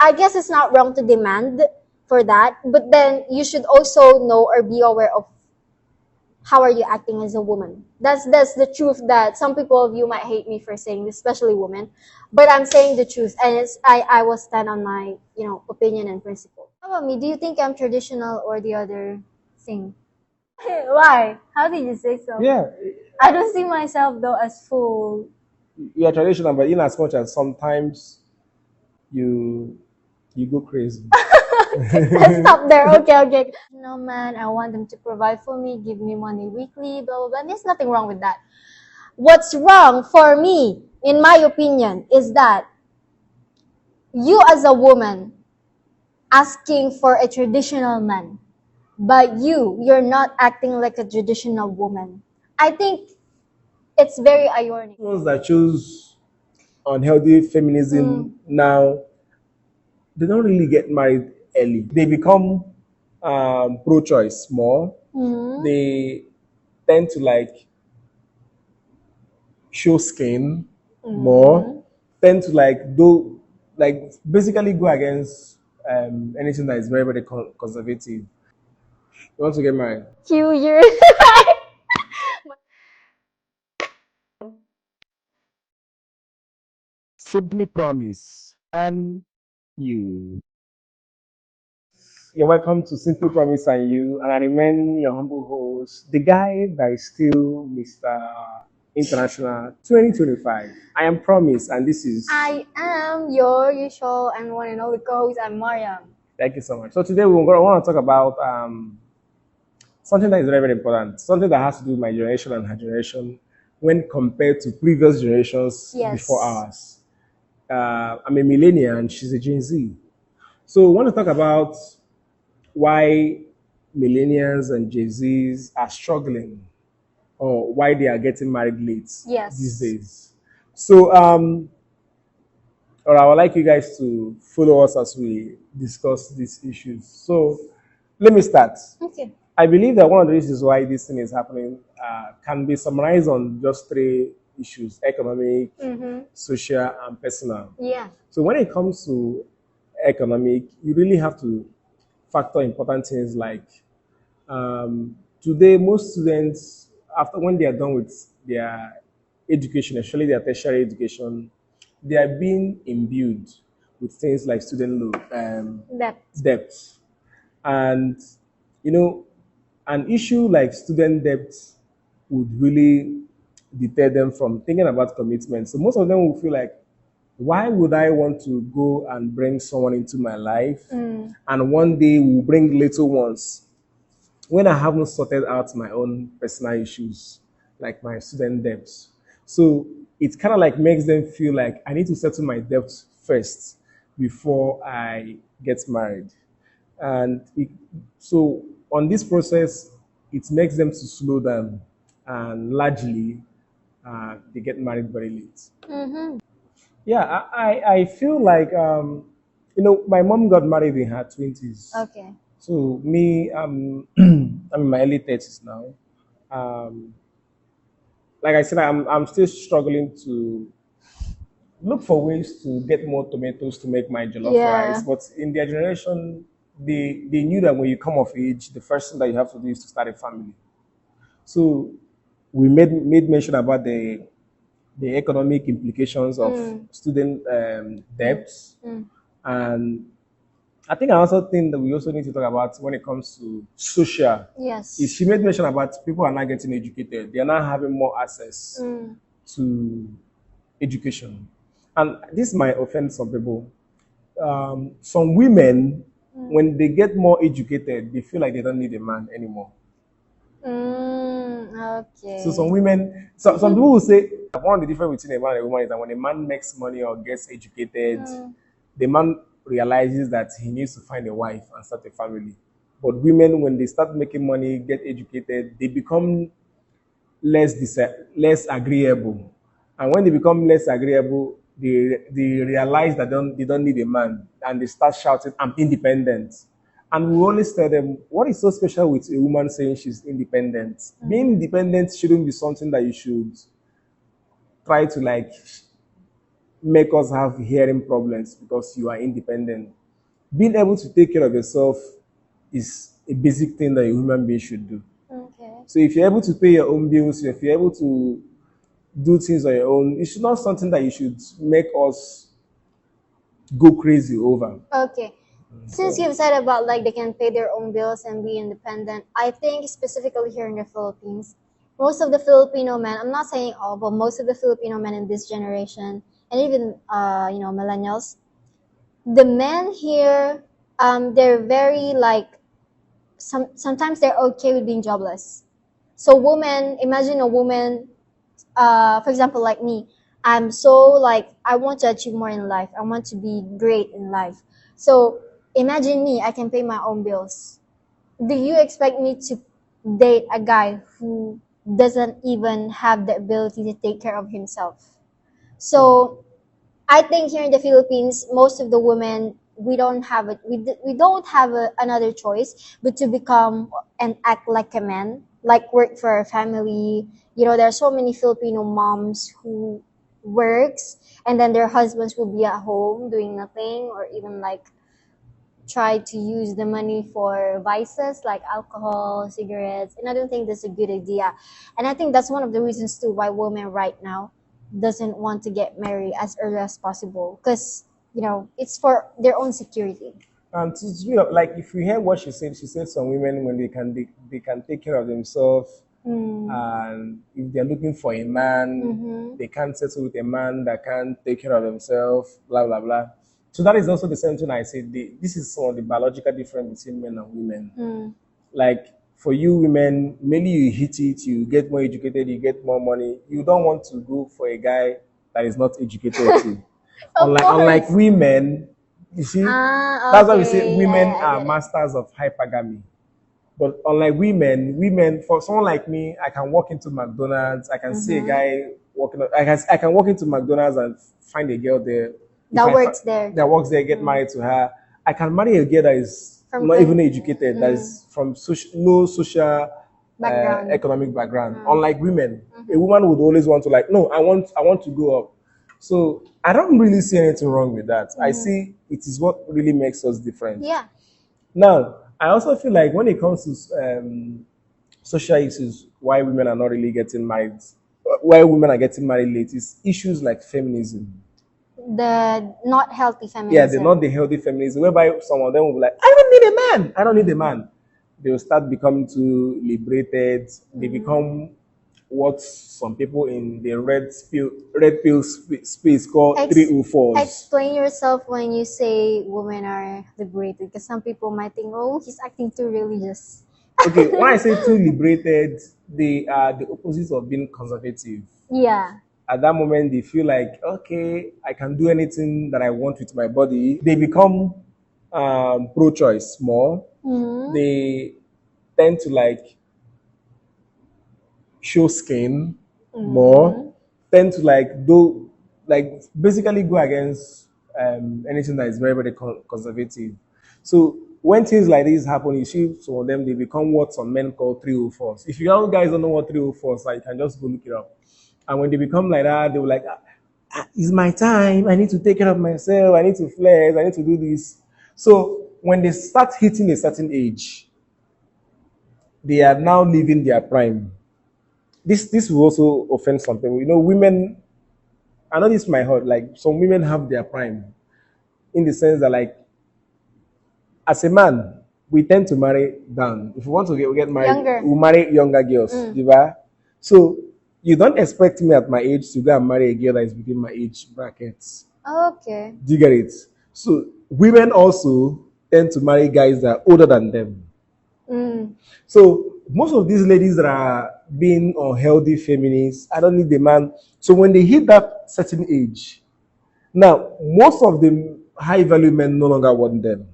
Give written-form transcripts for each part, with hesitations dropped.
I guess it's not wrong to demand for that, but then you should also know or be aware of how are you acting as a woman. That's the truth that some people of you might hate me for saying, especially women, but I'm saying the truth, and I will stand on my opinion and principle. How about me? Do you think I'm traditional or the other thing? Why? How did you say so? Yeah, I don't see myself though as full. you are traditional, but in as much as sometimes you go crazy. Let's stop there. Okay. No man, I want them to provide for me, give me money weekly, blah blah blah. There's nothing wrong with that. What's wrong for me, in my opinion, is that you as a woman asking for a traditional man, but you're not acting like a traditional woman. I think it's very ironic. Ones that choose unhealthy feminism now, they don't really get married early. They become pro-choice more. They tend to like show skin more. Tend to like do like basically go against anything that is very very conservative. You want to get married? Few years. Simply promise and you. You're welcome to Simple Promise and You, and I remain your humble host, the guy that is still Mr. International 2025. I am Promise, and this is. I am your usual and one and only co-host. I'm Mariam. Thank you so much. So today we want to talk about something that is very, very important, something that has to do with my generation and her generation when compared to previous generations before ours. I'm a millennial and she's a Gen Z. So we want to talk about why millennials and Gen Zs are struggling or why they are getting married late these days. So, or I would like you guys to follow us as we discuss these issues. So, let me start. Okay. I believe that one of the reasons why this thing is happening can be summarized on just three issues: economic, social, and personal. Yeah. So when it comes to economic, you really have to factor important things like today most students, after when they are done with their education, especially their tertiary education, they are being imbued with things like student loan debt. And an issue like student debt would really deter them from thinking about commitment. So most of them will feel like, why would I want to go and bring someone into my life and one day we'll bring little ones when I haven't sorted out my own personal issues, like my student debts? So it kind of like makes them feel like I need to settle my debts first before I get married. And so on this process, it makes them to slow down, and largely they get married very late. Yeah, I feel like my mom got married in her 20s. Okay. So me, I'm in my early 30s now. Like I said, I'm still struggling to look for ways to get more tomatoes to make my jollof rice. But in their generation, they knew that when you come of age, the first thing that you have to do is to start a family. So we made mention about the economic implications of student debts. And I think another thing that we also need to talk about when it comes to social is she made mention about people are not getting educated. They are not having more access to education. And this might offend some people. Some women, when they get more educated, they feel like they don't need a man anymore. Okay. So some women, some people will say one of the difference between a man and a woman is that when a man makes money or gets educated, the man realizes that he needs to find a wife and start a family. But women, when they start making money, get educated, they become less agreeable. And when they become less agreeable, they realize that they don't need a man, and they start shouting, "I'm independent." And we always tell them, what is so special with a woman saying she's independent? Being independent shouldn't be something that you should try to like make us have hearing problems because you are independent. Being able to take care of yourself is a basic thing that a human being should do. Okay. So if you're able to pay your own bills, if you're able to do things on your own, it's not something that you should make us go crazy over. Okay. Since you've said about like they can pay their own bills and be independent, I think specifically here in the Philippines, most of the Filipino men, I'm not saying all, but most of the Filipino men in this generation, and even millennials, the men here, they're very like sometimes they're okay with being jobless. So women, imagine a woman, for example, like me, I'm so like I want to achieve more in life. I want to be great in life. So imagine me, I can pay my own bills. Do you expect me to date a guy who doesn't even have the ability to take care of himself? So I think here in the Philippines, most of the women we don't have another choice but to become and act like a man, like work for a family. You know, there are so many Filipino moms who works and then their husbands will be at home doing nothing or even like try to use the money for vices like alcohol, cigarettes, and I don't think that's a good idea. And I think that's one of the reasons too why women right now doesn't want to get married as early as possible because it's for their own security. And like if you hear what she said some women when they can take care of themselves, and if they're looking for a man, they can't settle with a man that can't take care of themselves, blah blah blah. So that is also the same thing I said. This is some of the biological difference between men and women. Like for you women, maybe you hit it, you get more educated, you get more money. You don't want to go for a guy that is not educated too. Unlike women, you see, that's why we say Okay, women yeah, I are get it. masters of hypergamy. But unlike women, for someone like me, I can walk into McDonald's, I can see a guy walking, I can walk into McDonald's and find a girl there. That works there. That works there, get married to her. I can marry a girl that is From not even con- educated, that is from no social Background. economic background. Unlike women, a woman would always want to like, no, I want to go up. So I don't really see anything wrong with that. I see it is what really makes us different. Yeah. Now, I also feel like when it comes to social issues, why women are not really getting married, why women are getting married late, is issues like feminism. The not healthy Yeah, they're feminism. not the healthy feminism, whereby some of them will be like, I don't need a man. I don't need a man. They will start becoming too liberated. They become what some people in the red pill space call Ex- 304s. Explain yourself when you say women are liberated, because some people might think, oh, he's acting too religious. Okay, when I say too liberated, they are the opposite of being conservative. Yeah. At that moment, they feel like, okay, I can do anything that I want with my body. They become pro-choice more. They tend to like show skin more, tend to like do like basically go against anything that is very very conservative. So when things like this happen, you see some of them they become what some men call 304s. If you guys don't know what 304s are, you can just go look it up. And when they become like that, they will like, it's my time. I need to take care of myself. I need to flex. I need to do this. So when they start hitting a certain age, they are now leaving their prime. This will also offend some people. You know, women. I know this might hurt. Like some women have their prime, in the sense that like, as a man, we tend to marry down. If we want to get married, Younger. we marry younger girls. Diba? So you don't expect me at my age to go and marry a girl that is within my age brackets. Okay. Do you get it? So women also tend to marry guys that are older than them. So most of these ladies that are being unhealthy feminists, I don't need the man. So when they hit that certain age, now most of the high value men no longer want them.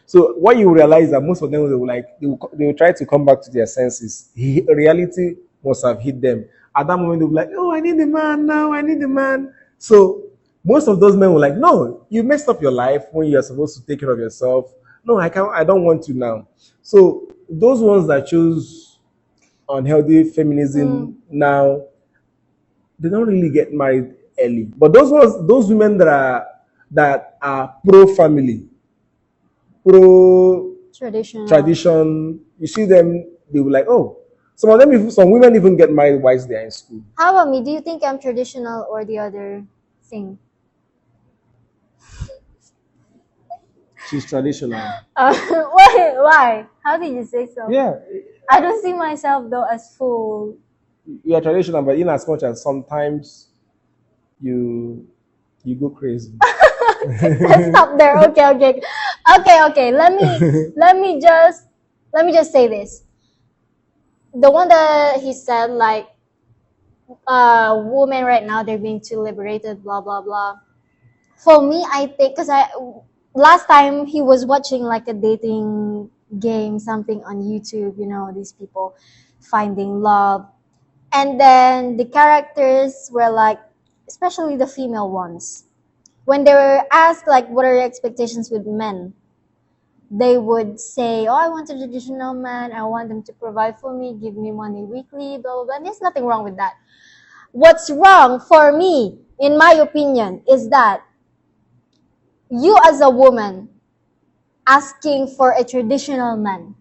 So what you realize that most of them they will try to come back to their senses. Reality must have hit them. At that moment, they'll be like, "Oh, I need a man now. I need a man." So most of those men were like, "No, you messed up your life when you are supposed to take care of yourself. No, I can't. I don't want to now." So those ones that choose unhealthy feminism now, they don't really get married early. But those women that are pro family, pro Traditional. tradition, you see them, they will like, oh, some of them, some women even get married whilst they are in school. How about me? Do you think I'm traditional or the other thing? She's traditional. Why? Why? How did you say so? Yeah, I don't see myself though as full. you are traditional, but in as much as sometimes you you go crazy. Let's stop there. Okay, okay, okay. Let me just say this. The one that he said, like, women right now they're being too liberated, blah blah blah. For me, I think because I last time he was watching like a dating game, something on YouTube. These people finding love, and then the characters were like, especially the female ones, when they were asked like, what are your expectations with men? They would say, oh, I want a traditional man. I want them to provide for me, give me money weekly, blah blah blah. And there's nothing wrong with that. What's wrong for me, in my opinion, is that you as a woman asking for a traditional man,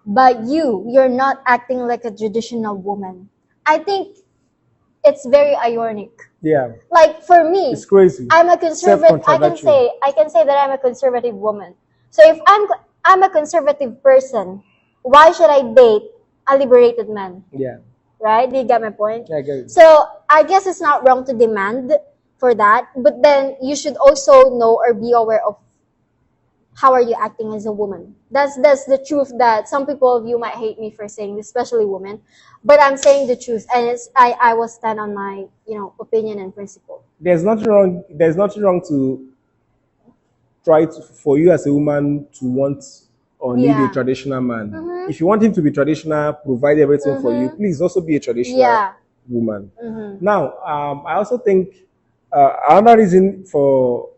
but you're not acting like a traditional woman. I think it's very ironic. Yeah, Like for me, it's crazy. I'm a conservative. I can say that I'm a conservative woman. So if I'm a conservative person, why should I date a liberated man? Yeah, Right? Do you get my point? yeah, I get it. So I guess it's not wrong to demand for that, but then you should also know or be aware of how are you acting as a woman. That's the truth that some people of you might hate me for saying, especially women, but I'm saying the truth, and I will stand on my opinion and principle. There's nothing wrong. There's nothing wrong to try to, for you as a woman to want or need a Yeah. traditional man. If you want him to be traditional, provide everything for you, please also be a traditional Yeah. woman. Now, I also think another reason for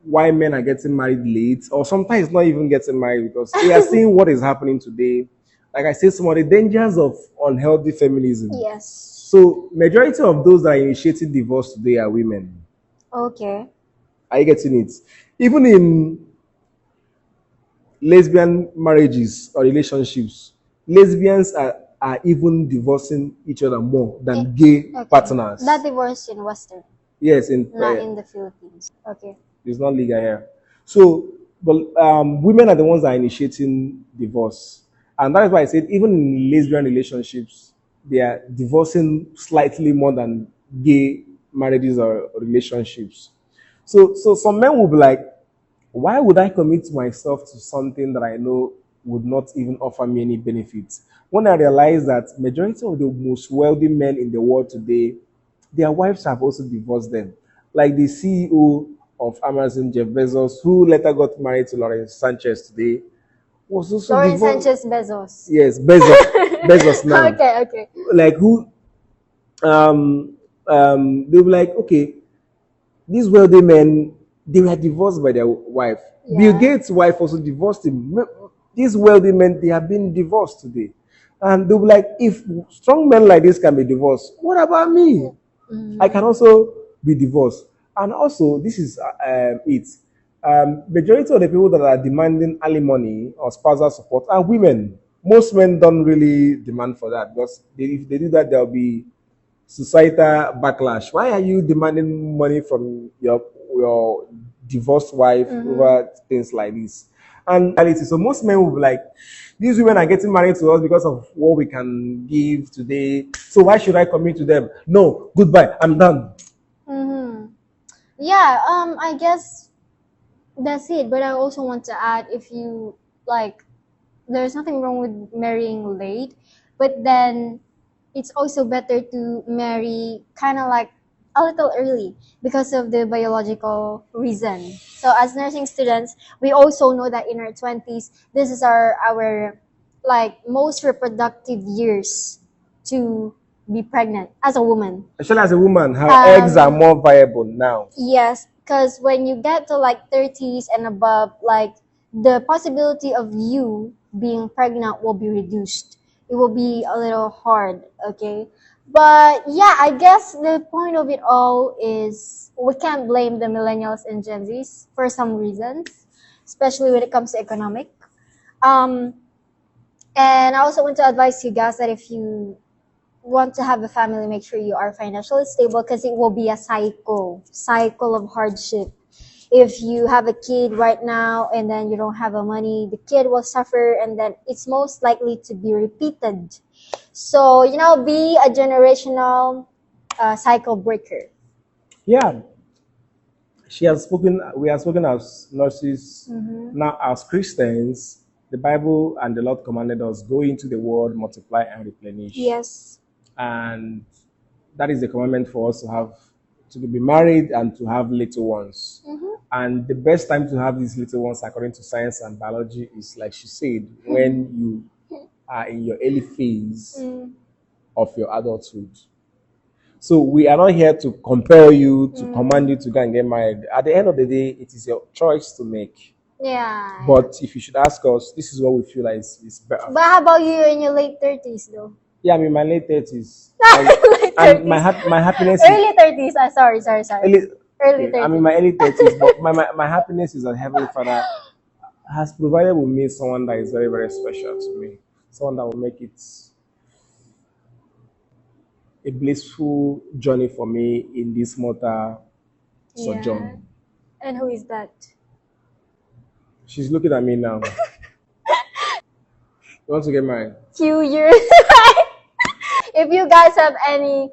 why men are getting married late, or sometimes not even getting married, because they are seeing what is happening today. Like I said, some of the dangers of unhealthy feminism. Yes. So, majority of those that are initiating divorce today are women. Okay. Are you getting it? Even in lesbian marriages or relationships, lesbians are even divorcing each other more than gay partners. That divorce in Western, Yes, not in the Philippines. Okay. it's not legal here. So, but women are the ones that are initiating divorce, and that is why I said even in lesbian relationships, they are divorcing slightly more than gay marriages or relationships. So some men will be like, why would I commit myself to something that I know would not even offer me any benefits? When I realize that majority of the most wealthy men in the world today, their wives have also divorced them. Like the CEO of Amazon, Jeff Bezos, who later got married to Lawrence Sanchez today, was also Lawrence divorced. Sanchez Bezos. Yes, Bezos now. Okay. Like who they were like, okay, these wealthy men, they were divorced by their wife. Bill Yeah. Gates' wife also divorced him. These wealthy men, they have been divorced today. And they were like, if strong men like this can be divorced, what about me? I can also be divorced. And also, this is it. Majority of the people that are demanding alimony or spousal support are women. Most men don't really demand for that because if they do that, there'll be societal backlash. Why are you demanding money from your divorced wife over things like this? And reality, so most men will be like, these women are getting married to us because of what we can give today. So why should I commit to them? No, goodbye, I'm done. Yeah. I guess that's it. But I also want to add, if you like, there's nothing wrong with marrying late, but then it's also better to marry kind of like a little early because of the biological reason. So as nursing students, we also know that in our 20s, this is our like most reproductive years to be pregnant as a woman. Especially as a woman, her eggs are more viable now. Yes, because when you get to like 30s and above, like the possibility of you being pregnant will be reduced. It will be a little hard, okay? But yeah, I guess the point of it all is we can't blame the millennials and Gen Zs for some reasons, especially when it comes to economic. Um, and I also want to advise you guys that if you want to have a family, make sure you are financially stable because it will be a cycle of hardship. If you have a kid right now and then you don't have a money, the kid will suffer and then it's most likely to be repeated. So, be a generational cycle breaker. Yeah, she has spoken. We have spoken as nurses. Now, as Christians, the Bible and the Lord commanded us go into the world, multiply and replenish. Yes. And that is the commandment for us to have to be married and to have little ones. And the best time to have these little ones, according to science and biology, is like she said, when you are in your early phase of your adulthood. So we are not here to compel you, to command you to go and get married. At the end of the day, it is your choice to make. Yeah. But if you should ask us, this is what we feel like is better. But how about you in your late 30s though? Yeah, I'm in my late 30s. Late And 30s. my happiness Early 30s. Sorry. early, Early okay, I'm 30s. in my early 30s, but my happiness is that Heavenly Father has provided with me someone that is very, very special to me. Someone that will make it a blissful journey for me in this mortal sojourn. And who is that? She's looking at me now. You want to get married? Few years. If you guys have any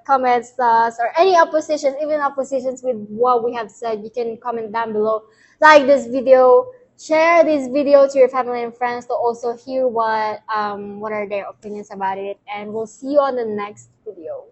comments, thoughts, or any oppositions, even oppositions with what we have said, you can comment down below. Like this video, share this video to your family and friends to also hear what are their opinions about it. And we'll see you on the next video.